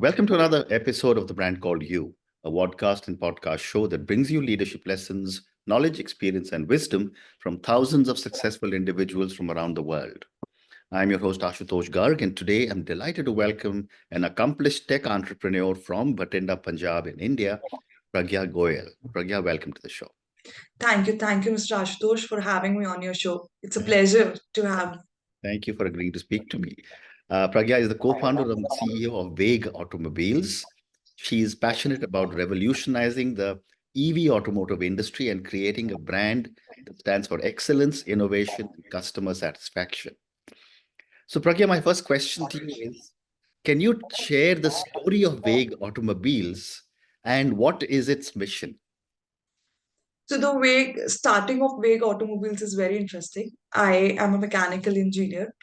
Welcome to another episode of The Brand Called You, a podcast and podcast show that brings you leadership lessons, knowledge, experience, and wisdom from thousands of successful individuals from around the world. I'm your host, Ashutosh Garg, and today I'm delighted to welcome an accomplished tech entrepreneur from Bathinda, Punjab in India, Pragya Goyal. Pragya, welcome to the show. Thank you, Mr. Ashutosh, for having me on your show. It's a pleasure to have. Thank you for agreeing to speak to me. Pragya is the co-founder and CEO of Vegh Automobiles. She is passionate about revolutionizing the EV automotive industry and creating a brand that stands for excellence, innovation, and customer satisfaction. So, Pragya, my first question to you is, can you share the story of Vegh Automobiles and what is its mission? So the way starting of Vegh Automobiles is very interesting. I am a mechanical engineer.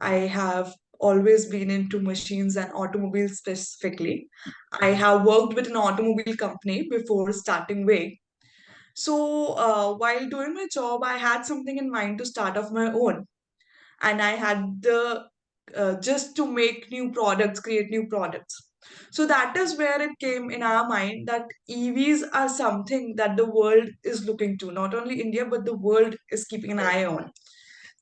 I have always been into machines and automobiles specifically. I have worked with an automobile company before starting Vegh. So while doing my job, I had something in mind to start off my own. And I had the just to make new products, create new products. So that is where it came in our mind that EVs are something that the world is looking to. Not only India, but the world is keeping an eye on.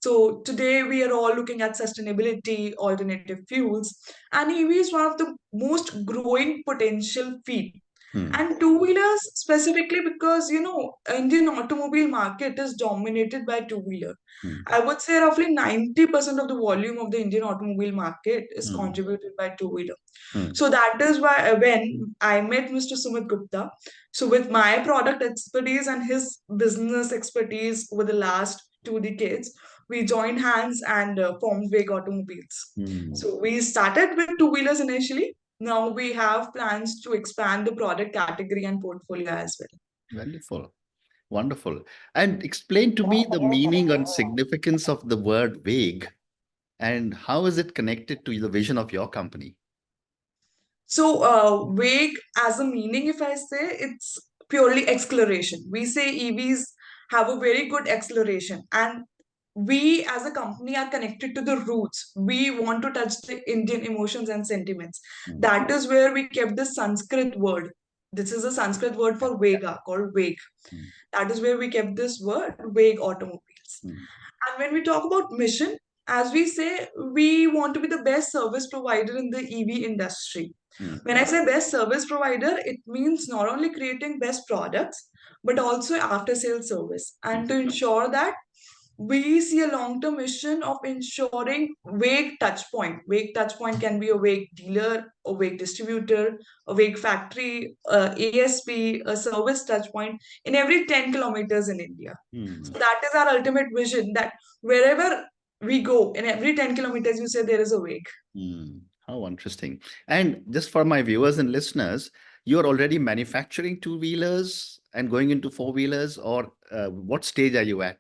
So today we are all looking at sustainability, alternative fuels, and EV is one of the most growing potential field. Hmm, And two-wheelers specifically because Indian automobile market is dominated by two-wheeler. hmm, I would say roughly 90% of the volume of the Indian automobile market is hmm, contributed by two-wheeler. hmm, So that is why when I met Mr. Sumit Gupta, so with my product expertise and his business expertise over the last 2 decades, we joined hands and formed Vegh Automobiles. hmm. So we started with two-wheelers initially. Now we have plans to expand the product category and portfolio as well. Wonderful. Wonderful. And explain to me the meaning and significance of the word vague and how is it connected to the vision of your company? So, vague as a meaning, if I say, it's purely acceleration. We say EVs have a very good acceleration, and we as a company are connected to the roots. We want to touch the Indian emotions and sentiments. Mm, That is where we kept the Sanskrit word. This is a Sanskrit word for Vega, called Vague. mm, That is where we kept this word, Vague Automobiles. mm, And when we talk about mission, as we say, we want to be the best service provider in the EV industry. mm, When I say best service provider, it means not only creating best products, but also after sales service. mm, And to ensure that we see a long-term mission of ensuring vague touch point. Vague touch point can be a vague dealer, a vague distributor, a vague factory, a ASP, a service touch point in every 10 kilometers in India. mm, So that is our ultimate vision that wherever we go, in every 10 kilometers, you say there is a vague. mm. How interesting. And just for my viewers and listeners, you're already manufacturing two-wheelers and going into four-wheelers, or what stage are you at?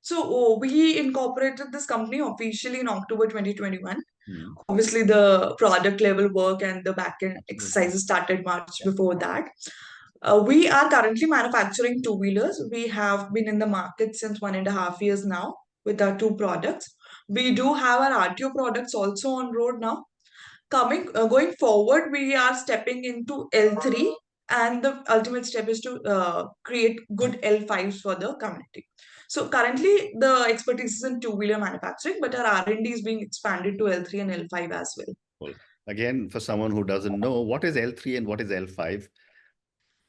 So we incorporated this company officially in October 2021. Mm, Obviously, the product level work and the backend absolutely. exercises started much Yeah. before that. We are currently manufacturing two-wheelers. We have been in the market since 1.5 years now with our two products. We do have our RTO products also on road now. Going forward, we are stepping into L3, and the ultimate step is to create good L5s for the community. So currently, the expertise is in two-wheeler manufacturing, but our R&D is being expanded to L3 and L5 as well. Cool. Again, for someone who doesn't know, what is L3 and what is L5?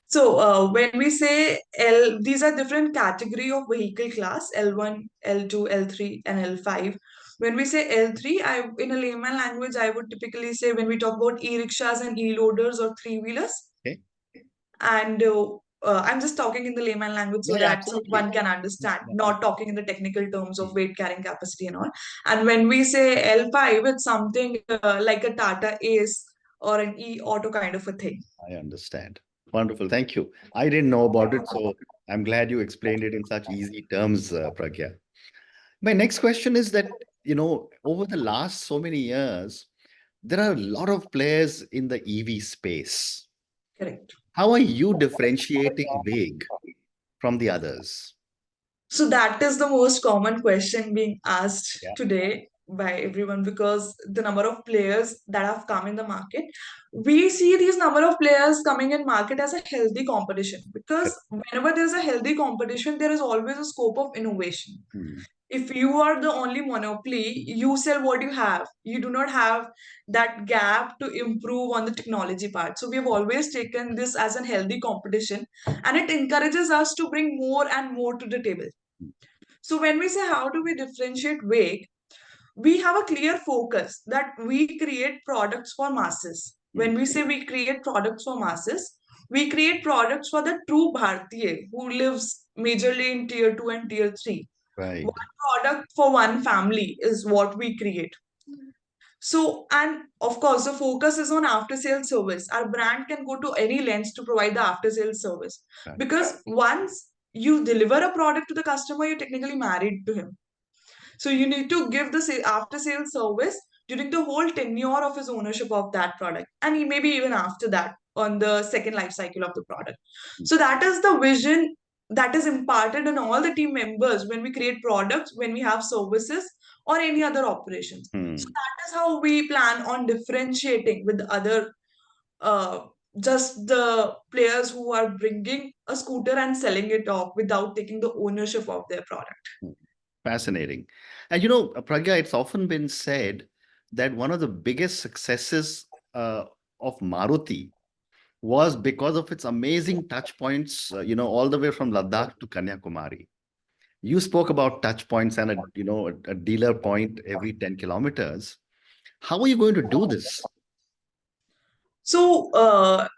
So when we say L, these are different category of vehicle class, L1, L2, L3, and L5. When we say L3, in a layman language, I would typically say when we talk about e-rickshaws and e-loaders or three-wheelers, Okay. and I'm just talking in the layman language so Yeah, yeah, that absolutely. one can Yeah, understand, yeah, yeah. not talking in the technical terms of Mm, weight carrying capacity and all. And when we say L5, it's something like a Tata Ace or an e-auto kind of a thing. I understand. Wonderful. Thank you. I didn't know about it, so I'm glad you explained it in such easy terms, Pragya. My next question is that, over the last so many years, there are a lot of players in the EV space. Correct. How are you differentiating Vague from the others? So that is the most common question being asked Yeah. today. by everyone because the number of players that have come in the market. We see these number of players coming in market as a healthy competition because whenever there's a healthy competition, there is always a scope of innovation. Hmm. If you are the only monopoly, you sell what you have. You do not have that gap to improve on the technology part. So we have always taken this as a healthy competition, and it encourages us to bring more and more to the table. So when we say how do we differentiate Wake, we have a clear focus that we create products for masses. Hmm. When we say we create products for masses, we create products for the true Bharatiya who lives majorly in tier 2 and tier 3. Right. One product for one family is what we create. So, and of course, the focus is on after sales service. Our brand can go to any lengths to provide the after sales service Right. because once you deliver a product to the customer, you're technically married to him. So you need to give the after sales service during the whole tenure of his ownership of that product, and maybe even after that on the second life cycle of the product. Hmm. So that is the vision that is imparted on all the team members when we create products, when we have services or any other operations. So Hmm. that is how we plan on differentiating with the other uh, just the players who are bringing a scooter and selling it off without taking the ownership of their product. Hmm. Fascinating. And Pragya, it's often been said that one of the biggest successes of Maruti was because of its amazing touch points, all the way from Ladakh to Kanyakumari. You spoke about touch points and a dealer point every 10 kilometers. How are you going to do this? So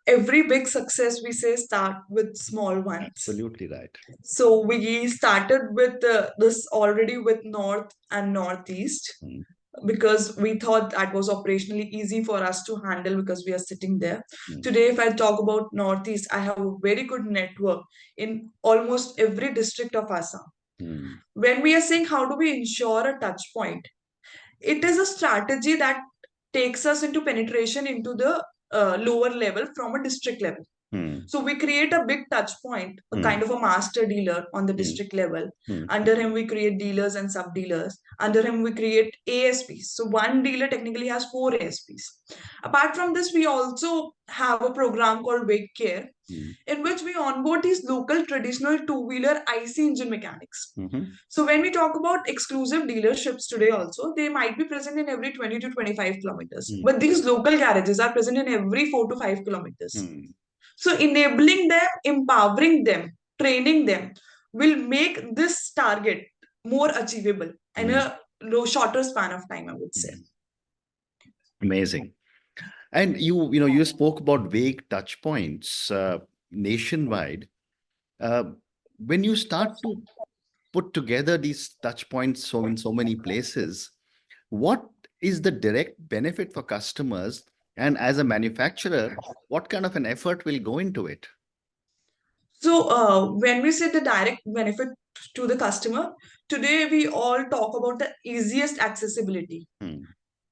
every big success we say start with small ones. Absolutely right. So we started with this already with North and Northeast Hmm. because we thought that was operationally easy for us to handle because we are sitting there. Hmm. Today, if I talk about Northeast, I have a very good network in almost every district of Assam. Hmm. When we are saying how do we ensure a touch point, it is a strategy that takes us into penetration into the lower level from a district level. Hmm. So we create a big touch point, a Hmm. kind of a master dealer on the Hmm. district level. Hmm. Under him, we create dealers and sub dealers. Under him, we create ASPs. So one dealer technically has four ASPs. Apart from this, we also have a program called Wake Care, Hmm. in which we onboard these local traditional two-wheeler IC engine mechanics. Mhm. So when we talk about exclusive dealerships today also, they might be present in every 20 to 25 kilometers. Hmm. But these local garages are present in every 4 to 5 kilometers. Hmm. So enabling them, empowering them, training them will make this target more achievable in Hmm. a shorter span of time, I would say. Hmm. Amazing. And you spoke about vague touch points nationwide. Uh, when you start to put together these touch points in so many places, what is the direct benefit for customers? And as a manufacturer, what kind of an effort will go into it? So, when we say the direct benefit to the customer, today we all talk about the easiest accessibility. Hmm.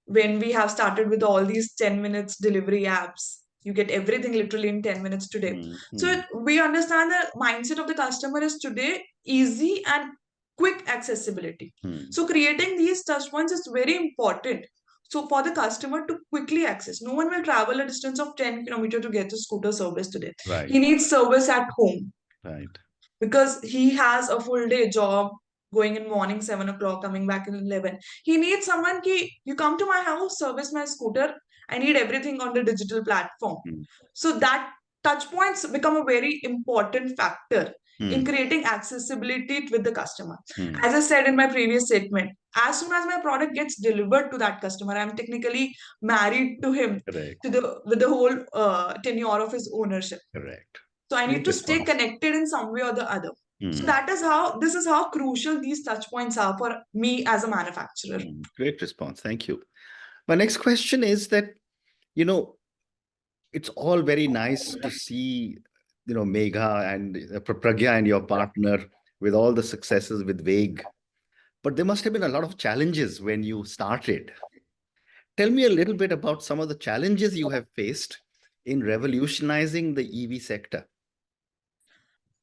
When we have started with all these 10 minutes delivery apps, you get everything literally in 10 minutes today. Hmm. So, Hmm. we understand the mindset of the customer is today easy and quick accessibility. Hmm. So, creating these touch points is very important. So, for the customer to quickly access, no one will travel a distance of 10 kilometers to get a scooter service today. Right. He needs service at home Right. because he has a full day job going in morning 7 o'clock coming back in 11. He needs someone ki you come to my house service my scooter. I need everything on the digital platform. Hmm. So that touch points become a very important factor in Hmm. creating accessibility with the customer. Hmm. As I said in my previous statement, as soon as my product gets delivered to that customer, I'm technically married to him, Correct. to the with the whole tenure of his ownership. Correct. So I need Great to stay response. connected in some way or the other. So Hmm. that is how this is how crucial these touch points are for me as a manufacturer. Hmm. Great response. Thank you. My next question is that, you know, it's all very nice to see, Megha and Pragya and your partner with all the successes with Vague. But there must have been a lot of challenges when you started. Tell me a little bit about some of the challenges you have faced in revolutionizing the EV sector.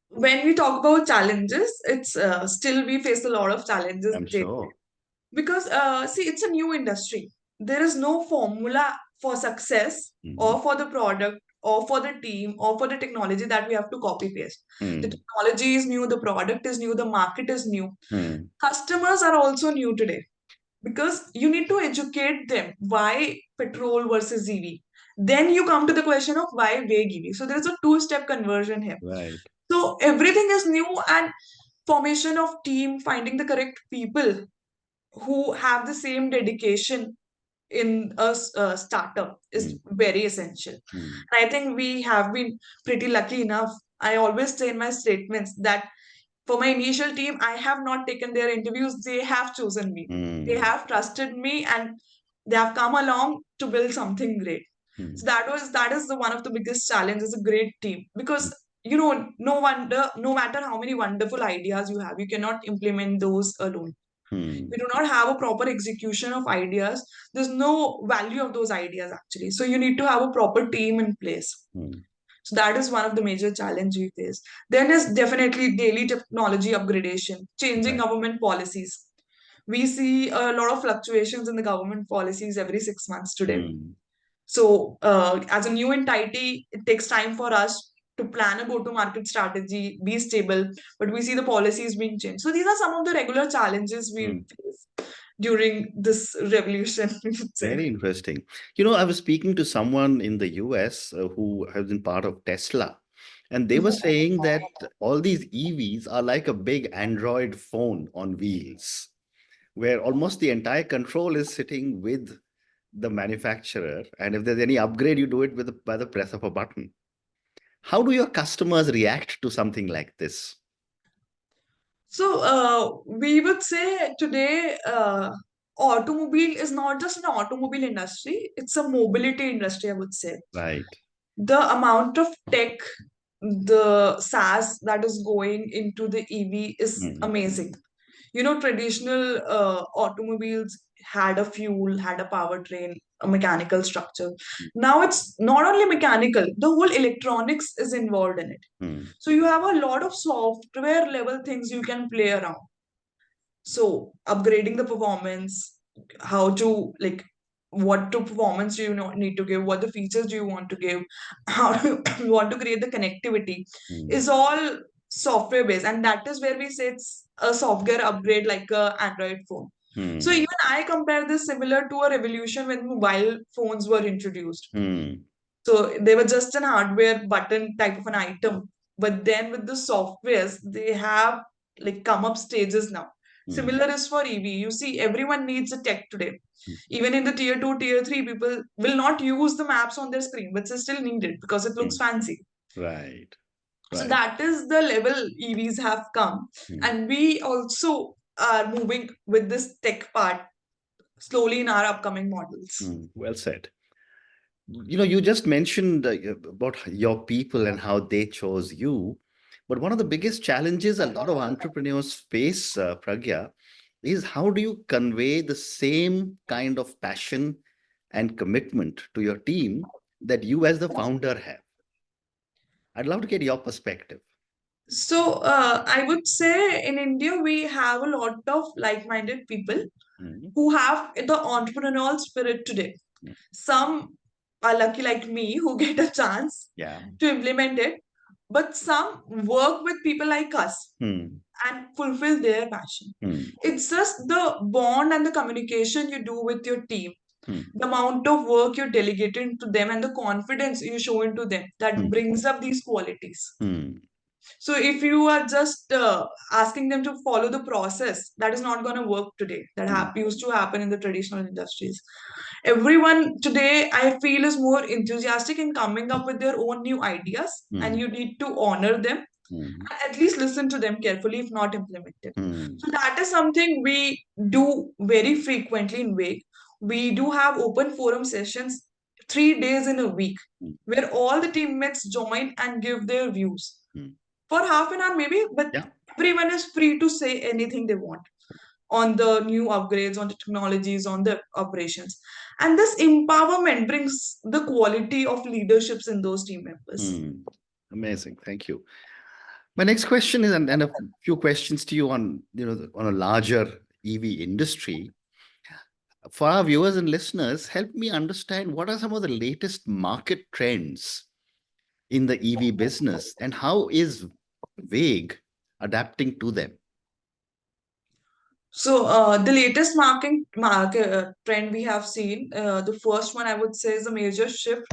When we talk about challenges, it's still we face a lot of challenges I'm daily. sure. Because see, it's a new industry. There is no formula for success Mm, or for the product or for the team or for the technology that we have to copy paste. The mm, technology is new, the product is new, the market is new. mm, Customers are also new today because you need to educate them why petrol versus EV. Then you come to the question of why vague EV. So there is a two-step conversion here. right. So everything is new, and formation of team, finding the correct people who have the same dedication in a startup is Mm, very essential. mm, And I think we have been pretty lucky enough. I always say in my statements that for my initial team, I have not taken their interviews. They have chosen me. They mm, have trusted me, and they have come along to build something great. mm, So that is the one of the biggest challenges, a great team. mm, Because no wonder, no matter how many wonderful ideas you have, you cannot implement those alone. mm, We do not have a proper execution of ideas. There's no value of those ideas actually. So you need to have a proper team in place. mm, So that is one of the major challenges we face. Then is definitely daily technology upgradation, changing right. government policies. We see a lot of fluctuations in the government policies every 6 months today. Mm, So, as a new entity, it takes time for us to plan a go-to-market strategy, be stable, but we see the policies being changed. So, these are some of the regular challenges we mm. face during this revolution, we should say. Very interesting. I was speaking to someone in the US who has been part of Tesla, and they were saying that all these EVs are like a big Android phone on wheels, where almost the entire control is sitting with the manufacturer. And if there's any upgrade, you do it by the press of a button. How do your customers react to something like this? So, we would say today, automobile is not just an automobile industry, it's a mobility industry, I would say. Right. The amount of tech, the SaaS that is going into the EV is Mm, amazing. Traditional automobiles had a fuel, had a powertrain, a mechanical structure. Now it's not only mechanical, the whole electronics is involved in it. mm, So you have a lot of software level things you can play around. So upgrading the performance, how to like what to performance do you need to give, what the features do you want to give, how do you want to create the connectivity mm, is all software based, and that is where we say it's a software upgrade like a Android phone. So mm, even I compare this similar to a revolution when mobile phones were introduced. mm, So they were just an hardware button type of an item. But then with the softwares, they have like come up stages now. mm, Similar is for EV. You see, everyone needs a tech today. mm. Even in the tier two, tier three, people will not use the maps on their screen, but they still need it because it looks Mm. fancy. Right. So Right. that is the level EVs have come. Mm, And we also are moving with this tech part slowly in our upcoming models. mm. Well said. You just mentioned about your people and how they chose you. But one of the biggest challenges a lot of entrepreneurs face, Pragya, is how do you convey the same kind of passion and commitment to your team that you as the founder have? I'd love to get your perspective. So, I would say in India, we have a lot of like-minded people Mm, who have the entrepreneurial spirit today. mm. Some are lucky like me who get a chance Yeah. to implement it, but some work with people like us Mm, and fulfill their passion. mm, It's just the bond and the communication you do with your team, mm, the amount of work you're delegating to them, and the confidence you show into them that mm, brings up these qualities. mm, So if you are just asking them to follow the process, that is not going to work today. That mm, used to happen in the traditional industries. Everyone today, I feel, is more enthusiastic in coming up with their own new ideas, and mm, you need to honor them mm, and at least listen to them carefully, if not implement it. mm, So that is something we do very frequently in Wake. We do have open forum sessions 3 days in a week mm, where all the teammates join and give their views mm. for half an hour maybe, but Yeah. everyone is free to say anything they want on the new upgrades, on the technologies, on the operations. And this empowerment brings the quality of leaderships in those team members. Mm. Amazing. Thank you. My next question is, and a few questions to you on, on a larger EV industry. For our viewers and listeners, help me understand what are some of the latest market trends in the EV business and how is Vague adapting to them? So the latest market trend we have seen, the first one I would say is a major shift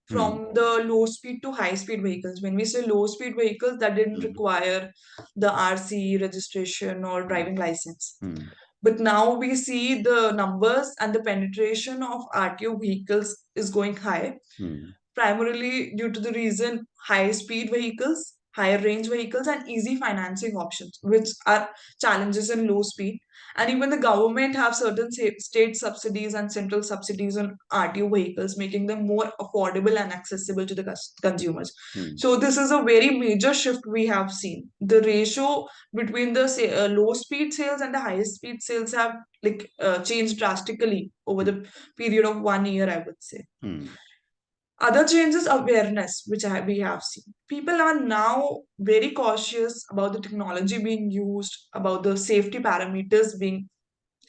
Hmm. from the low speed to high speed vehicles. When we say low speed vehicles, that didn't Hmm. require the RC registration or Hmm. driving license. Hmm. But now we see the numbers and the penetration of RTO vehicles is going high, Hmm. primarily due to the reason high speed vehicles, higher range vehicles, and easy financing options, which are challenges in low speed. And even the government have certain state subsidies and central subsidies on RTO vehicles, making them more affordable and accessible to the consumers. Hmm. So this is a very major shift we have seen. The ratio between the low speed sales and the high speed sales have changed drastically over Hmm. the period of 1 year, I would say. Hmm. Other changes, awareness, which we have seen. People are now very cautious about the technology being used, about the safety parameters being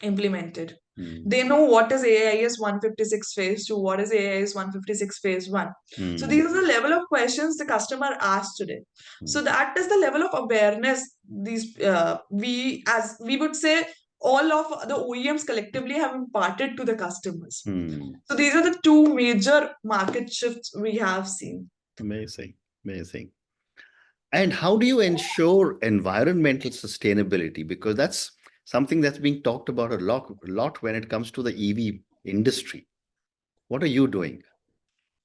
implemented. Hmm. They know what is AIS 156 phase 2, what is AIS 156 phase 1. So Hmm. these are the level of questions the customer asks today. Hmm. So that is the level of awareness these we, as we would say, all of the OEMs collectively have imparted to the customers. Hmm. So these are the two major market shifts we have seen. Amazing. Amazing. And how do you ensure environmental sustainability? Because that's something that's being talked about a lot when it comes to the EV industry. What are you doing?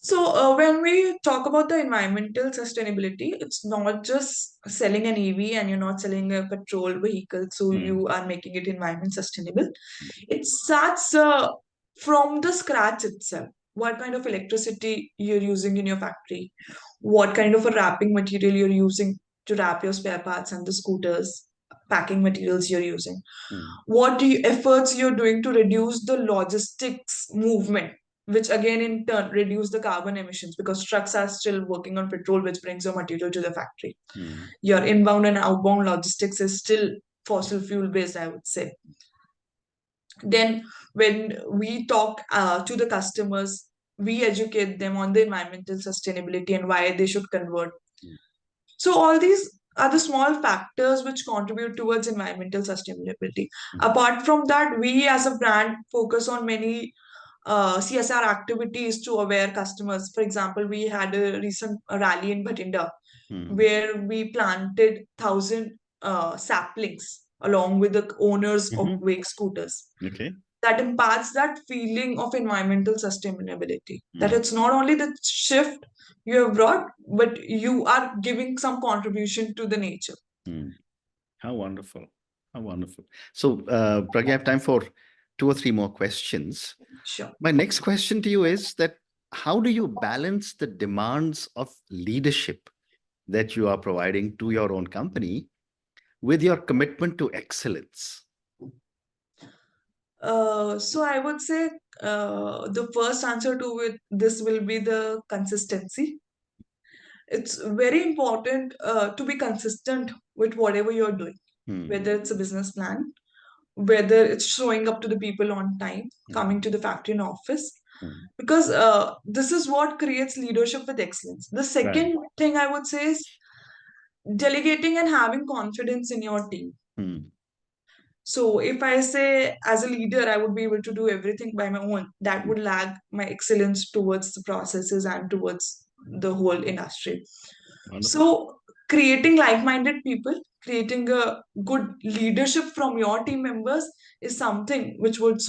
So when we talk about the environmental sustainability, it's not just selling an EV and you're not selling a petrol vehicle, so Hmm. you are making it environment sustainable. It starts from the scratch itself. What kind of electricity you're using in your factory? What kind of a wrapping material you're using to wrap your spare parts and the scooters? Packing materials you're using? Hmm. What efforts you're doing to reduce the logistics movement, which again in turn reduce the carbon emissions because trucks are still working on petrol, which brings your material to the factory. Hmm. Your inbound and outbound logistics is still fossil fuel based, I would say. Then when we talk to the customers, we educate them on the environmental sustainability and why they should convert. Hmm. So all these are the small factors which contribute towards environmental sustainability. Hmm. Apart from that, we as a brand focus on many CSR activities to aware customers. For example, we had a recent rally in Bhatinda Hmm. where we planted 1,000 saplings along with the owners of Mhm. Wake scooters. Okay. That imparts that feeling of environmental sustainability. That Hmm. it's not only the shift you have brought, but you are giving some contribution to the nature. Hmm. How wonderful. How wonderful. So, Pragya, I have time for two or three more questions. Sure. My next question to you is that how do you balance the demands of leadership that you are providing to your own company with your commitment to excellence? So I would say the first answer to this will be the consistency. It's very important to be consistent with whatever you're doing, Hmm. whether it's a business plan, whether it's showing up to the people on time, Hmm. coming to the factory and office, Hmm. because this is what creates leadership with excellence. The Right. second thing I would say is delegating and having confidence in your team. Hmm. So if I say as a leader, I would be able to do everything by my own, that Hmm. would lag my excellence towards the processes and towards the whole industry. Wonderful. So creating like-minded people, creating a good leadership from your team members is something which would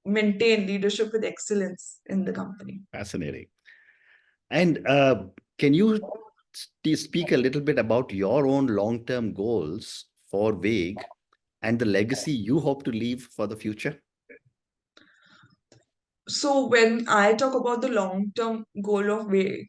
maintain leadership with excellence in the company. Fascinating. And can you speak a little bit about your own long-term goals for Vague and the legacy you hope to leave for the future? So when I talk about the long-term goal of Wake,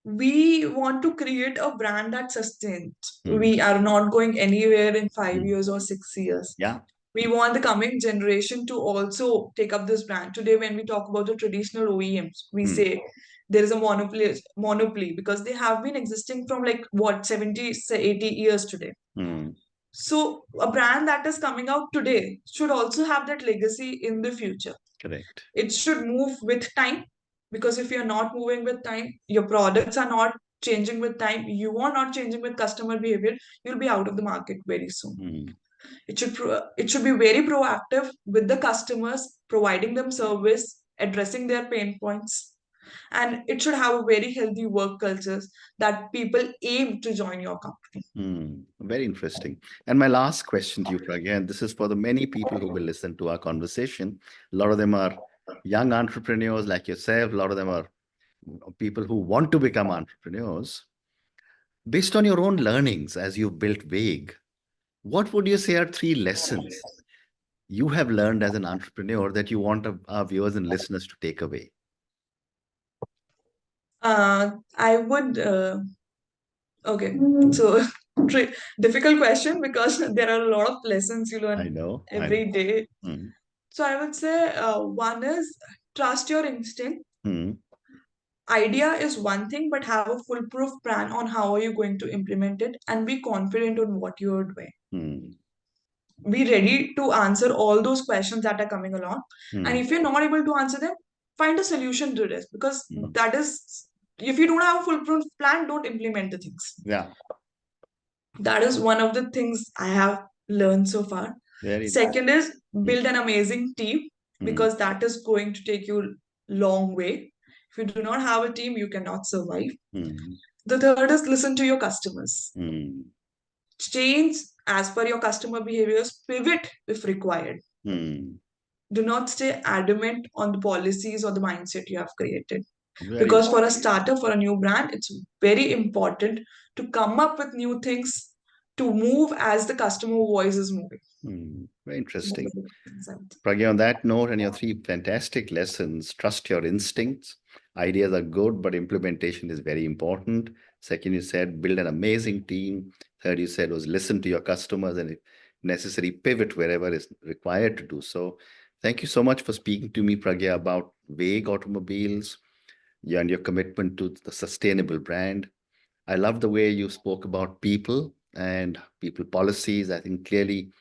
we want to create a brand that sustains. Hmm. We are not going anywhere in five Hmm. years or 6 years. Yeah. We want the coming generation to also take up this brand. Today, when we talk about the traditional OEMs, we Hmm. say there is a monopoly because they have been existing from like what 70, say 80 years today. Hmm. So a brand that is coming out today should also have that legacy in the future. Correct. It should move with time, because if you're not moving with time, your products are not changing with time, you are not changing with customer behavior, you'll be out of the market very soon. Mm, It should be very proactive with the customers, providing them service, addressing their pain points, and it should have a very healthy work cultures that people aim to join your company. very interesting. And my last question to you, Pragya, and this is for the many people who will listen to our conversation. A lot of them are young entrepreneurs like yourself. A lot of them are people who want to become entrepreneurs. Based on your own learnings as you built Vague, what would you say are three lessons you have learned as an entrepreneur that you want our viewers and listeners to take away? I would Okay, so difficult question, because there are a lot of lessons you I learn know, I know. every day. Mm, So I would say one is trust your instinct. mm, Idea is one thing, but have a foolproof plan on how are you going to implement it, and be confident on what you are doing. mm, Be ready to answer all those questions that are coming along. And mm, if you're not able to answer them, find a solution to this, because mm. that is, if you don't have a foolproof plan, don't implement the things. Yeah, That is one of the things I have learned so far. very Second interesting. is Mm, build an amazing team, mm, because that is going to take you long way. If you do not have a team, you cannot survive. mm, The third is listen to your customers. mm, Change as per your customer behaviors, pivot if required. mm. Do not stay adamant on the policies or the mindset you have created. Very Because for a interesting. startup, for a new brand, it's very important to come up with new things, to move as the customer voice is moving. Very So those interesting. are the things I would say. Pragya, on that note, and your three fantastic lessons: trust your instincts. Ideas are good, but implementation is very important. Second, you said build an amazing team. Third, you said was listen to your customers and if necessary pivot wherever is required to do so. Thank you so much for speaking to me, Pragya, about Vague Automobiles and your commitment to the sustainable brand. I love the way you spoke about people and people policies. I think clearly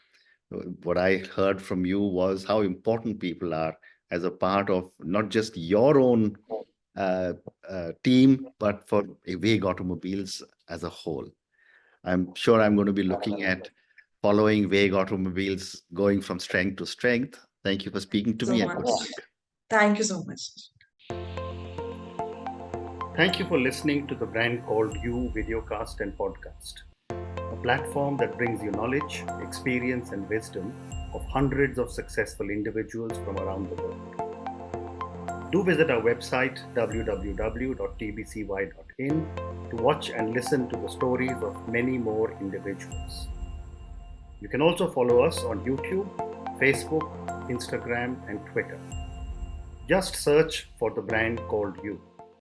what I heard from you was how important people are as a part of not just your own uh, team, but for Vague Automobiles as a whole. I'm sure I'm going to be looking at following Vague Automobiles going from strength to strength. Thank you for speaking to So me and good much. luck. Thank you so much. Thank you for listening to the Brand Called You videocast and podcast, a platform that brings you knowledge, experience, and wisdom of hundreds of successful individuals from around the world. Do visit our website www.tbcy.in to watch and listen to the stories of many more individuals. You can also follow us on YouTube, Facebook, Instagram, and Twitter. Just search for the Brand Called You.